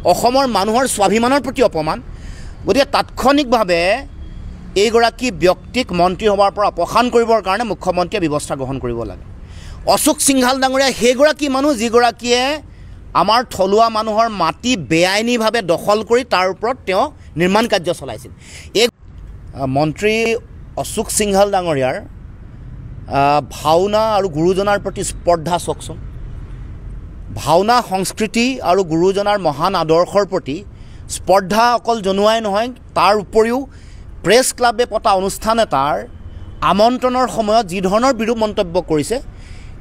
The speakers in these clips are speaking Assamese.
অসমৰ মানুহৰ স্বাভিমানৰ প্ৰতি অপমান গতিকে তাৎক্ষণিকভাৱে এইগৰাকী ব্যক্তিক মন্ত্ৰী সভাৰ পৰা অপসাৰণ কৰিবৰ কাৰণে মুখ্যমন্ত্ৰীয়ে ব্যৱস্থা গ্ৰহণ কৰিব লাগে অশোক সিংহাল ডাঙৰীয়া সেইগৰাকী মানুহ যিগৰাকীয়ে আমাৰ থলুৱা মানুহৰ মাটি বেআইনীভাৱে দখল কৰি তাৰ ওপৰত তেওঁ নিৰ্মাণ কাৰ্য চলাইছিল এই মন্ত্ৰী অশোক সিংহাল ডাঙৰীয়াৰ ভাওনা আৰু গুৰুজনাৰ প্ৰতি স্পৰ্ধা চাওকচোন ভাওনা সংস্কৃতি আৰু গুৰুজনাৰ মহান আদৰ্শৰ প্ৰতি স্পৰ্ধা অকল জনোৱাই নহয় তাৰ উপৰিও প্ৰেছ ক্লাবে পতা অনুষ্ঠান এটাৰ আমন্ত্ৰণৰ সময়ত যি ধৰণৰ বিৰূপ মন্তব্য কৰিছে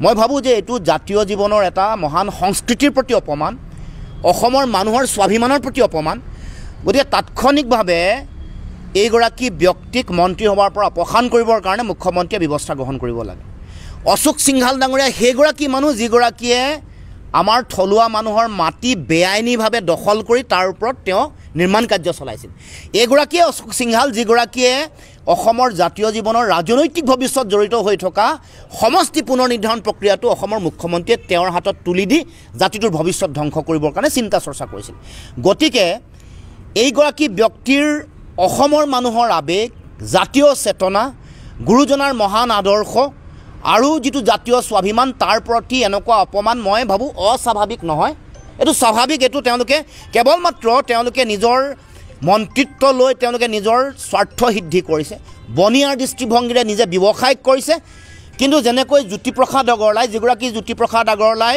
মই ভাবোঁ যে এইটো জাতীয় জীৱনৰ এটা মহান সংস্কৃতিৰ প্ৰতি অপমান অসমৰ মানুহৰ স্বাভিমানৰ প্ৰতি অপমান গতিকে তাৎক্ষণিকভাৱে এইগৰাকী ব্যক্তিক মন্ত্ৰী সভাৰ পৰা অপসাৰণ কৰিবৰ কাৰণে মুখ্যমন্ত্ৰীয়ে ব্যৱস্থা গ্ৰহণ কৰিব লাগে অশোক সিংহাল ডাঙৰীয়া সেইগৰাকী মানুহ যিগৰাকীয়ে আমাৰ থলুৱা মানুহৰ মাটি বেআইনীভাৱে দখল কৰি তাৰ ওপৰত তেওঁ নিৰ্মাণ কাৰ্য চলাইছিল এইগৰাকীয়ে অশোক সিংহাল যিগৰাকীয়ে অসমৰ জাতীয় জীৱনৰ ৰাজনৈতিক ভৱিষ্যত জড়িত হৈ থকা সমষ্টি পুনৰ নিৰ্ধাৰণ প্ৰক্ৰিয়াটো অসমৰ মুখ্যমন্ত্ৰীয়ে তেওঁৰ হাতত তুলি দি জাতিটোৰ ভৱিষ্যত ধ্বংস কৰিবৰ কাৰণে চিন্তা চৰ্চা কৰিছিল গতিকে এইগৰাকী ব্যক্তিৰ অসমৰ মানুহৰ আৱেগ জাতীয় চেতনা গুৰুজনাৰ মহান আদৰ্শ আৰু যিটো জাতীয় স্বাভিমান তাৰ প্ৰতি এনেকুৱা অপমান মই ভাবোঁ অস্বাভাৱিক নহয় এইটো স্বাভাৱিক এইটো তেওঁলোকে কেৱল মাত্ৰ তেওঁলোকে নিজৰ মন্ত্ৰিত্ব লৈ তেওঁলোকে নিজৰ স্বাৰ্থ সিদ্ধি কৰিছে বনিয়াৰ দৃষ্টিভংগীৰে নিজে ব্যৱসায়িক কৰিছে কিন্তু যেনেকৈ জ্যোতিপ্ৰসাদ আগৰৱালাই যিগৰাকী জ্যোতিপ্ৰসাদ আগৰৱালাই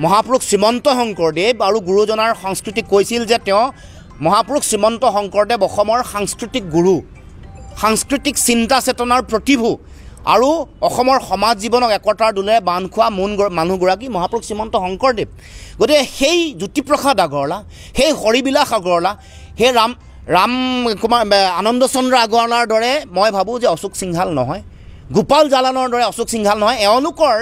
মহাপুৰুষ শ্ৰীমন্ত শংকৰদেৱ আৰু গুৰুজনাৰ সংস্কৃতিক কৈছিল যে তেওঁ মহাপুৰুষ শ্ৰীমন্ত শংকৰদেৱ অসমৰ সাংস্কৃতিক গুৰু সাংস্কৃতিক চিন্তা চেতনাৰ প্ৰতিভূ আৰু অসমৰ সমাজ জীৱনক একতাৰ দোলেৰে বান্ধ খোৱা মূল মানুহগৰাকী মহাপুৰুষ শ্ৰীমন্ত শংকৰদেৱ গতিকে সেই জ্যোতিপ্ৰসাদ আগৰৱালা সেই হৰিবিলাস আগৰৱালা সেই ৰাম কুমাৰ আনন্দ চন্দ্ৰ আগৰৱালাৰ দৰে মই ভাবোঁ যে অশোক সিংহাল নহয় গোপাল জালানৰ দৰে অশোক সিংহাল নহয় এওঁলোকৰ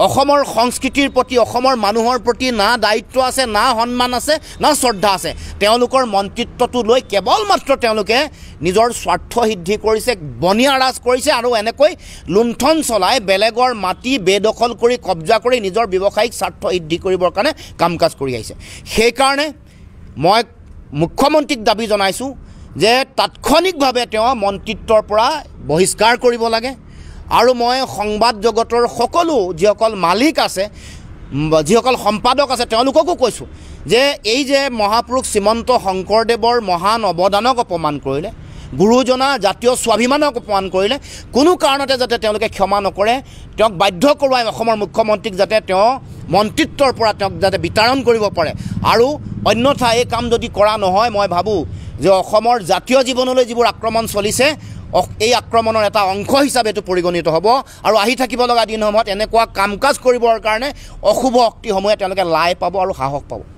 অসমৰ সংস্কৃতিৰ প্ৰতি অসমৰ মানুহৰ প্ৰতি না দায়িত্ব আছে না সন্মান আছে না শ্ৰদ্ধা আছে তেওঁলোকৰ মন্ত্ৰিত্বটো লৈ কেৱল মাত্ৰ তেওঁলোকে নিজৰ স্বাৰ্থ সিদ্ধি কৰিছে বনিয়া ৰাজ কৰিছে আৰু এনেকৈ লুণ্ঠন চলাই বেলেগৰ মাটি বেদখল কৰি কব্জা কৰি নিজৰ ব্যৱসায়িক স্বাৰ্থ সিদ্ধি কৰিবৰ কাৰণে কাম কাজ কৰি আহিছে সেইকাৰণে মই মুখ্যমন্ত্ৰীক দাবী জনাইছোঁ যে তাৎক্ষণিকভাৱে তেওঁ মন্ত্ৰিত্বৰ পৰা বহিষ্কাৰ কৰিব লাগে আৰু মই সংবাদ জগতৰ সকলো যিসকল মালিক আছে যিসকল সম্পাদক আছে তেওঁলোককো কৈছোঁ যে এই যে মহাপুৰুষ শ্ৰীমন্ত শংকৰদেৱৰ মহান অৱদানক অপমান কৰিলে গুৰুজনা জাতীয় স্বাভিমানক অপমান কৰিলে কোনো কাৰণতে যাতে তেওঁলোকে ক্ষমা নকৰে তেওঁক বাধ্য কৰোৱাই অসমৰ মুখ্যমন্ত্ৰীক যাতে তেওঁ মন্ত্ৰিত্বৰ পৰা তেওঁক যাতে বিতাৰণ কৰিব পাৰে আৰু অন্যথা এই কাম যদি কৰা নহয় মই ভাবোঁ যে অসমৰ জাতীয় জীৱনলৈ যিবোৰ আক্ৰমণ চলিছে এই আক্ৰমণৰ এটা অংশ হিচাপে এইটো পৰিগণিত হ'ব আৰু আহি থাকিব লগা দিনসমূহত এনেকুৱা কাম কাজ কৰিবৰ কাৰণে অশুভ শক্তিসমূহে তেওঁলোকে লাই পাব আৰু সাহস পাব